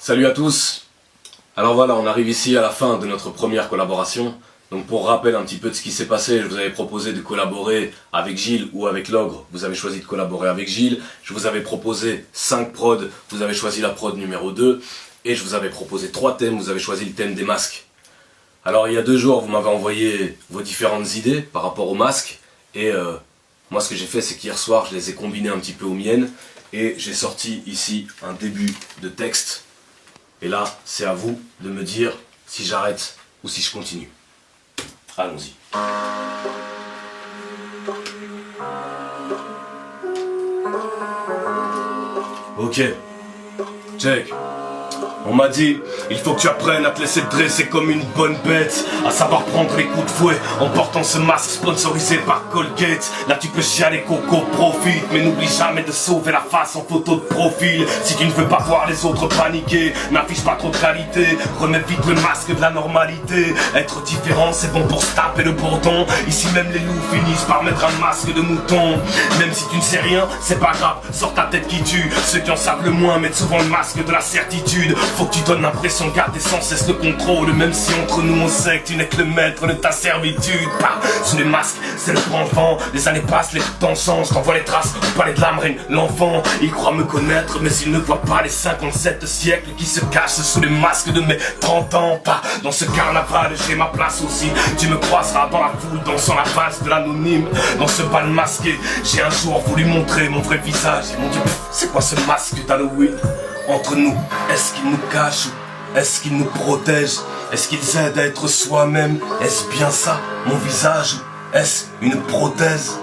Salut à tous. Alors voilà, on arrive ici à la fin de notre première collaboration. Donc pour rappel un petit peu de ce qui s'est passé, je vous avais proposé de collaborer avec Gilles ou avec Logre. Vous avez choisi de collaborer avec Gilles. Je vous avais proposé 5 prods, vous avez choisi la prod numéro 2. Et je vous avais proposé 3 thèmes, vous avez choisi le thème des masques. Alors il y a 2 jours, vous m'avez envoyé vos différentes idées par rapport aux masques. Et moi ce que j'ai fait, c'est qu'hier soir, je les ai combinés un petit peu aux miennes. Et j'ai sorti ici un début de texte. Et là, c'est à vous de me dire si j'arrête ou si je continue. Allons-y. Ok. Check. On m'a dit, il faut que tu apprennes à te laisser dresser comme une bonne bête, à savoir prendre les coups de fouet en portant ce masque sponsorisé par Colgate. Là tu peux chialer coco, profite, mais n'oublie jamais de sauver la face en photo de profil. Si tu ne veux pas voir les autres paniquer, n'affiche pas trop de qualité, remets vite le masque de la normalité. Être différent c'est bon pour se taper le bourdon. Ici même les loups finissent par mettre un masque de mouton. Même si tu ne sais rien, c'est pas grave, sors ta tête qui tue. Ceux qui en savent le moins mettent souvent le masque de la certitude. Faut que tu donnes l'impression de garder sans cesse le contrôle. Même si entre nous on sait que tu n'es que le maître de ta servitude. Bah, sous les masques, c'est le grand-vent. Les années passent, les temps changent. T'envoies les traces au palais de l'âme règne l'enfant. Il croit me connaître mais il ne voit pas les 57 siècles qui se cachent sous les masques de mes 30 ans. Pas dans ce carnaval, j'ai ma place aussi. Tu me croiseras dans la foule dansant la valse de l'anonyme. Dans ce bal masqué, j'ai un jour voulu montrer mon vrai visage. Et mon Dieu, c'est quoi ce masque d'Halloween? Entre nous, est-ce qu'ils nous cachent ou est-ce qu'ils nous protègent? Est-ce qu'ils aident à être soi-même? Est-ce bien ça, mon visage? Ou est-ce une prothèse?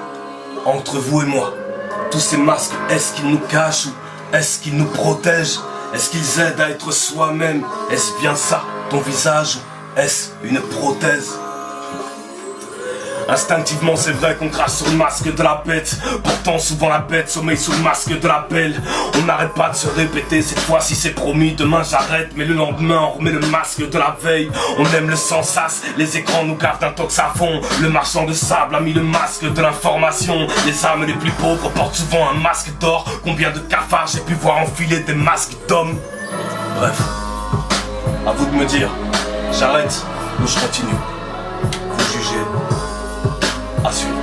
Entre vous et moi, tous ces masques, est-ce qu'ils nous cachent ou est-ce qu'ils nous protègent? Est-ce qu'ils aident à être soi-même? Est-ce bien ça, ton visage? Ou est-ce une prothèse? Instinctivement c'est vrai qu'on crache sur le masque de la bête. Pourtant souvent la bête sommeille sous le masque de la belle. On n'arrête pas de se répéter, cette fois-ci c'est promis. Demain j'arrête, mais le lendemain on remet le masque de la veille. On aime le sans-sas, les écrans nous gardent un tox à fond. Le marchand de sable a mis le masque de l'information. Les âmes les plus pauvres portent souvent un masque d'or. Combien de cafards j'ai pu voir enfiler des masques d'hommes? Bref, à vous de me dire, j'arrête ou je continue. Vous jugez. À suivre.